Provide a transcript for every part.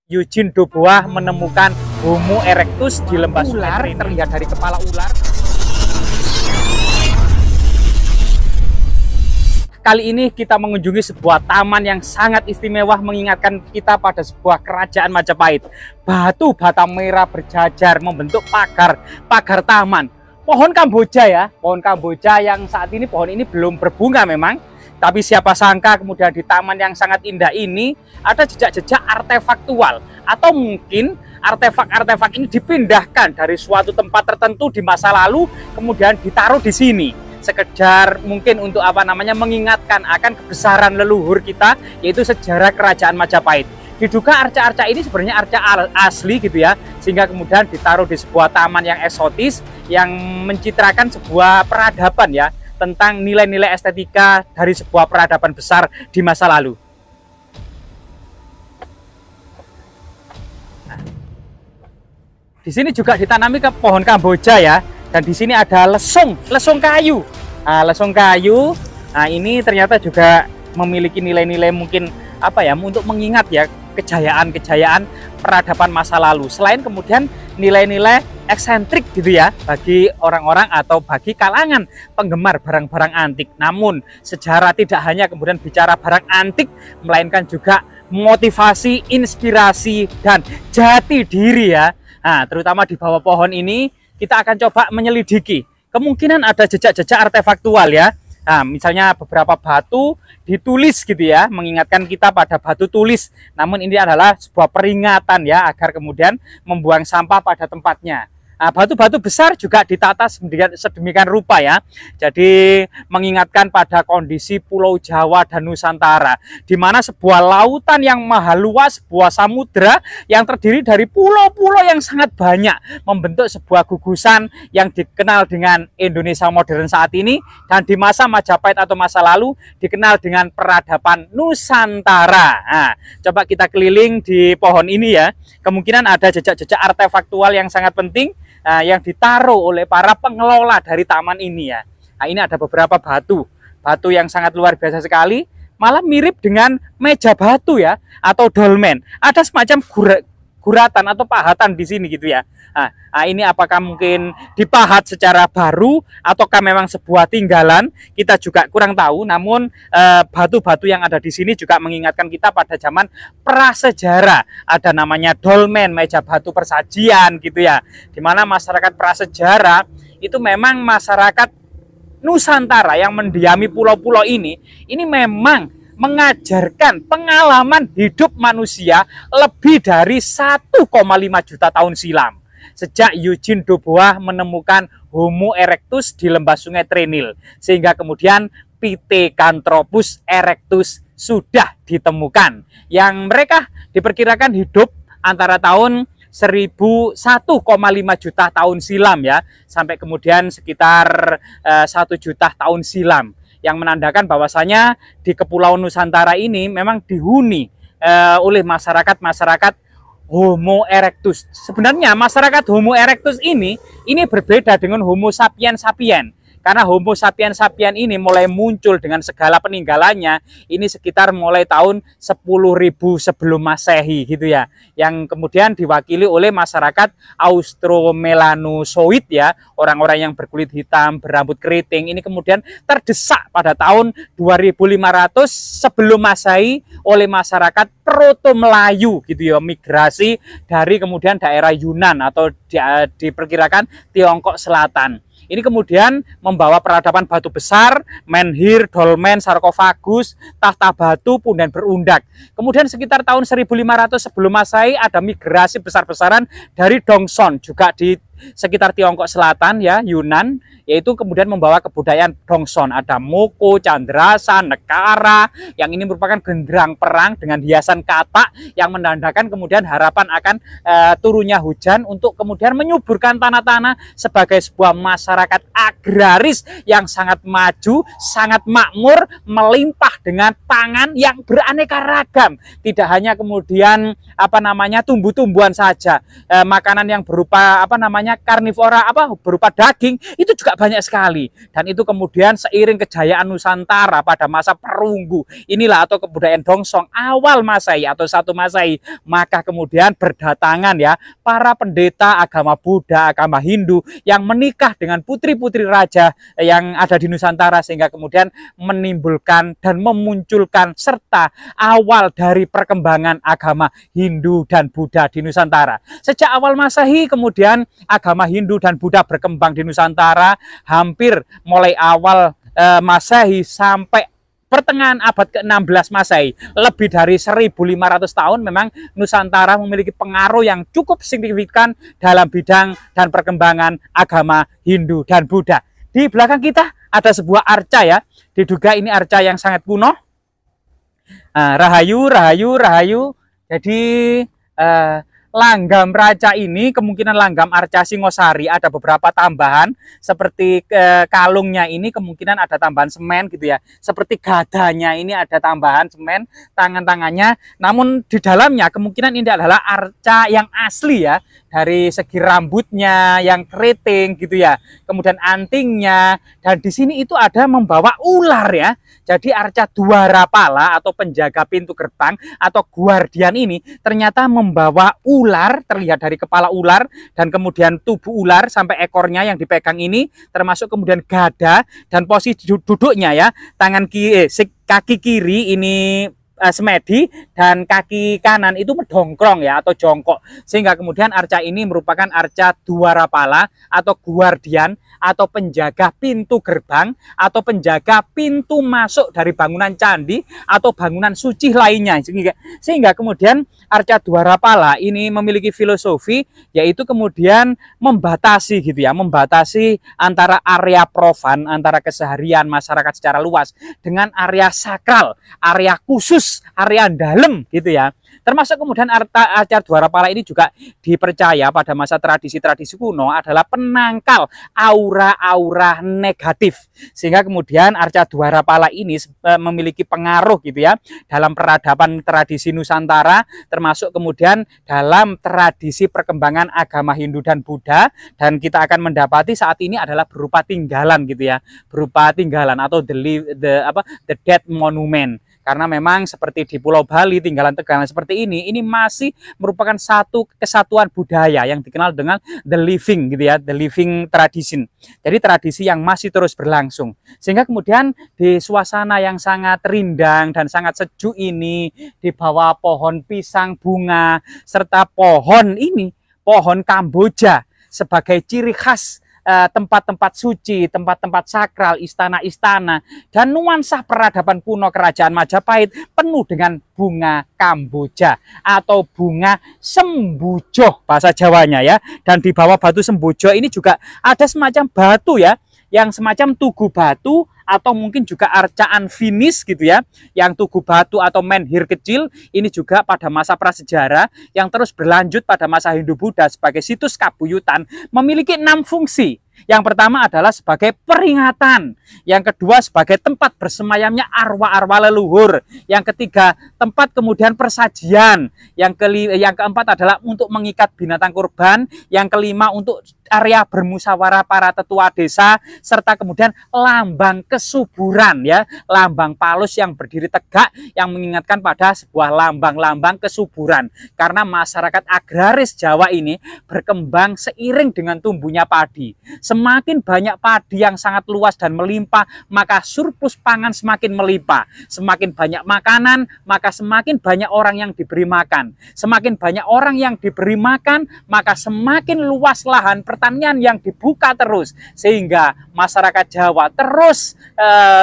Eugene Dubois menemukan Homo erectus di lembah ular terlihat dari kepala ular. Kali ini kita mengunjungi sebuah taman yang sangat istimewa, mengingatkan kita pada sebuah kerajaan Majapahit. Batu bata merah berjajar membentuk pagar taman. Pohon Kamboja ya, pohon Kamboja yang saat ini pohon ini belum berbunga memang. Tapi siapa sangka kemudian di taman yang sangat indah ini ada jejak-jejak artefaktual. Atau mungkin artefak-artefak ini dipindahkan dari suatu tempat tertentu di masa lalu kemudian ditaruh di sini. Sekedar mungkin untuk mengingatkan akan kebesaran leluhur kita, yaitu sejarah kerajaan Majapahit. Diduga arca-arca ini sebenarnya arca asli gitu ya, sehingga kemudian ditaruh di sebuah taman yang eksotis yang mencitrakan sebuah peradaban ya, tentang nilai-nilai estetika dari sebuah peradaban besar di masa lalu. Nah, di sini juga ditanami ke pohon Kamboja ya, dan di sini ada lesung kayu. Nah, lesung kayu, nah ini ternyata juga memiliki nilai-nilai mungkin untuk mengingat ya kejayaan peradaban masa lalu. Selain kemudian nilai-nilai eksentrik gitu ya bagi orang-orang atau bagi kalangan penggemar barang-barang antik. Namun sejarah tidak hanya kemudian bicara barang antik, melainkan juga motivasi, inspirasi, dan jati diri ya. Nah, terutama di bawah pohon ini kita akan coba menyelidiki. Kemungkinan ada jejak-jejak artefaktual ya. Nah, misalnya beberapa batu ditulis gitu ya, mengingatkan kita pada batu tulis. Namun ini adalah sebuah peringatan ya, agar kemudian membuang sampah pada tempatnya. Nah, batu-batu besar juga ditata sedemikian rupa ya. Jadi mengingatkan pada kondisi Pulau Jawa dan Nusantara, di mana sebuah lautan yang maha luas, sebuah samudra yang terdiri dari pulau-pulau yang sangat banyak, membentuk sebuah gugusan yang dikenal dengan Indonesia modern saat ini, dan di masa Majapahit atau masa lalu dikenal dengan peradaban Nusantara. Nah, coba kita keliling di pohon ini ya. Kemungkinan ada jejak-jejak artefaktual yang sangat penting yang ditaruh oleh para pengelola dari taman ini ya. Nah, ini ada beberapa batu yang sangat luar biasa sekali, malah mirip dengan meja batu ya, atau dolmen. Ada semacam guratan atau pahatan di sini gitu ya. Nah, ini apakah mungkin dipahat secara baru ataukah memang sebuah tinggalan, kita juga kurang tahu. Namun batu-batu yang ada di sini juga mengingatkan kita pada zaman prasejarah. Ada namanya dolmen, meja batu persajian gitu ya. Dimana masyarakat prasejarah itu memang masyarakat Nusantara yang mendiami pulau-pulau ini memang mengajarkan pengalaman hidup manusia lebih dari 1,5 juta tahun silam. Sejak Eugene Dubois menemukan Homo erectus di lembah Sungai Trenil, sehingga kemudian Pithecanthropus erectus sudah ditemukan, yang mereka diperkirakan hidup antara tahun 1,5 juta tahun silam ya, sampai kemudian sekitar 1 juta tahun silam, yang menandakan bahwasanya di Kepulauan Nusantara ini memang dihuni oleh masyarakat Homo erectus. Sebenarnya masyarakat Homo erectus ini berbeda dengan Homo sapiens sapiens. Karena Homo sapiens sapiens ini mulai muncul dengan segala peninggalannya ini sekitar mulai tahun 10.000 sebelum Masehi gitu ya, yang kemudian diwakili oleh masyarakat Austromelanozoid ya, orang-orang yang berkulit hitam, berambut keriting. Ini kemudian terdesak pada tahun 2500 sebelum Masehi oleh masyarakat Proto Melayu gitu ya, migrasi dari kemudian daerah Yunan atau diperkirakan Tiongkok Selatan. Ini kemudian membawa peradaban batu besar, menhir, dolmen, sarkofagus, tahta batu, punden berundak. Kemudian sekitar tahun 1500 sebelum Masehi ada migrasi besar-besaran dari Dongson, juga di sekitar Tiongkok Selatan ya, Yunan, yaitu kemudian membawa kebudayaan Dongson. Ada Moko, Candrasa, Nekara, yang ini merupakan genderang perang dengan hiasan katak yang menandakan kemudian harapan akan turunnya hujan untuk kemudian menyuburkan tanah-tanah sebagai sebuah masyarakat agraris yang sangat maju, sangat makmur, melimpah dengan pangan yang beraneka ragam. Tidak hanya kemudian tumbuh-tumbuhan saja, makanan yang berupa misalnya karnivora berupa daging itu juga banyak sekali. Dan itu kemudian seiring kejayaan Nusantara pada masa perunggu inilah atau kebudayaan Dongsong awal Masehi atau 1 Masehi, maka kemudian berdatangan ya para pendeta agama Buddha, agama Hindu yang menikah dengan putri-putri raja yang ada di Nusantara, sehingga kemudian menimbulkan dan memunculkan serta awal dari perkembangan agama Hindu dan Buddha di Nusantara. Sejak awal Masehi kemudian agama Hindu dan Buddha berkembang di Nusantara hampir mulai awal Masehi sampai pertengahan abad ke-16 Masehi. Lebih dari 1.500 tahun memang Nusantara memiliki pengaruh yang cukup signifikan dalam bidang dan perkembangan agama Hindu dan Buddha. Di belakang kita ada sebuah arca ya, diduga ini arca yang sangat kuno. Rahayu. Jadi langgam raca ini kemungkinan langgam arca Singosari, ada beberapa tambahan seperti kalungnya ini kemungkinan ada tambahan semen gitu ya, seperti gadanya ini ada tambahan semen, tangan-tangannya, namun di dalamnya kemungkinan ini adalah arca yang asli ya, dari segi rambutnya yang keriting gitu ya, kemudian antingnya, dan di sini itu ada membawa ular ya. Jadi arca Dwarapala atau penjaga pintu gerbang atau guardian ini ternyata membawa ular, terlihat dari kepala ular dan kemudian tubuh ular sampai ekornya yang dipegang ini, termasuk kemudian gada dan posisi duduknya ya, kaki kiri ini semedi dan kaki kanan itu mendongkrong ya atau jongkok, sehingga kemudian arca ini merupakan arca Dwarapala atau guardian atau penjaga pintu gerbang atau penjaga pintu masuk dari bangunan candi atau bangunan suci lainnya, sehingga kemudian arca Dwarapala ini memiliki filosofi yaitu kemudian membatasi gitu ya, membatasi antara area profan, antara keseharian masyarakat secara luas dengan area sakral, area khusus, area dalam gitu ya. Termasuk kemudian arca Dwarapala ini juga dipercaya pada masa tradisi-tradisi kuno adalah penangkal aura-aura negatif, sehingga kemudian arca Dwarapala ini memiliki pengaruh gitu ya dalam peradaban tradisi Nusantara, termasuk kemudian dalam tradisi perkembangan agama Hindu dan Buddha, dan kita akan mendapati saat ini adalah berupa tinggalan gitu ya, berupa tinggalan atau the dead monument. Karena memang seperti di Pulau Bali, tinggalan-tinggalan seperti ini masih merupakan satu kesatuan budaya yang dikenal dengan the living gitu ya, the living tradition. Jadi tradisi yang masih terus berlangsung. Sehingga kemudian di suasana yang sangat rindang dan sangat sejuk ini, di bawah pohon pisang bunga serta pohon Kamboja sebagai ciri khas tempat-tempat suci, tempat-tempat sakral, istana-istana, dan nuansa peradaban kuno kerajaan Majapahit penuh dengan bunga Kamboja atau bunga sembujo bahasa Jawanya ya. Dan di bawah batu sembujo ini juga ada semacam batu ya, yang semacam tugu batu atau mungkin juga arcaan finis gitu ya, yang tugu batu atau menhir kecil ini juga pada masa prasejarah yang terus berlanjut pada masa Hindu Buddha sebagai situs kabuyutan memiliki 6 fungsi. Yang pertama adalah sebagai peringatan, yang kedua sebagai tempat bersemayamnya arwah-arwah leluhur, yang ketiga tempat kemudian persajian, yang keempat adalah untuk mengikat binatang kurban, yang kelima untuk area bermusyawarah para tetua desa, serta kemudian lambang kesuburan ya, lambang palus yang berdiri tegak yang mengingatkan pada sebuah lambang-lambang kesuburan. Karena masyarakat agraris Jawa ini berkembang seiring dengan tumbuhnya padi. Semakin banyak padi yang sangat luas dan melimpah, maka surplus pangan semakin melimpah. Semakin banyak makanan, maka semakin banyak orang yang diberi makan. Semakin banyak orang yang diberi makan, maka semakin luas lahan pertanian yang dibuka terus, sehingga masyarakat Jawa terus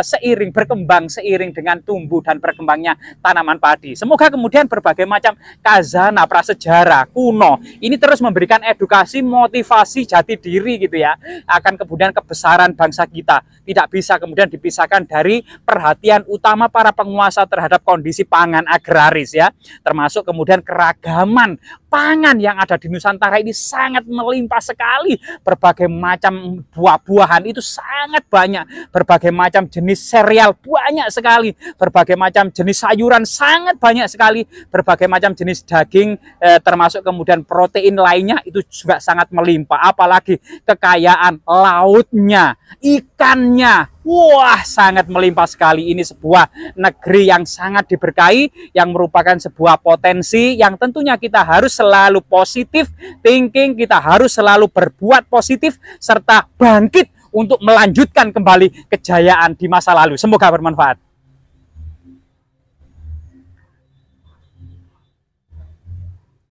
seiring berkembang seiring dengan tumbuh dan berkembangnya tanaman padi. Semoga kemudian berbagai macam kazana prasejarah kuno ini terus memberikan edukasi, motivasi jati diri gitu ya, akan kemudian kebesaran bangsa kita tidak bisa kemudian dipisahkan dari perhatian utama para penguasa terhadap kondisi pangan agraris ya, termasuk kemudian keragaman pangan yang ada di Nusantara ini sangat melimpah sekali. Berbagai macam buah-buahan itu sangat banyak, berbagai macam jenis sereal banyak sekali, berbagai macam jenis sayuran sangat banyak sekali, berbagai macam jenis daging termasuk kemudian protein lainnya itu juga sangat melimpah. Apalagi kekayaan lautnya, ikannya, wah sangat melimpah sekali. Ini sebuah negeri yang sangat diberkahi, yang merupakan sebuah potensi yang tentunya kita harus selalu positif thinking, kita harus selalu berbuat positif serta bangkit untuk melanjutkan kembali kejayaan di masa lalu. Semoga bermanfaat.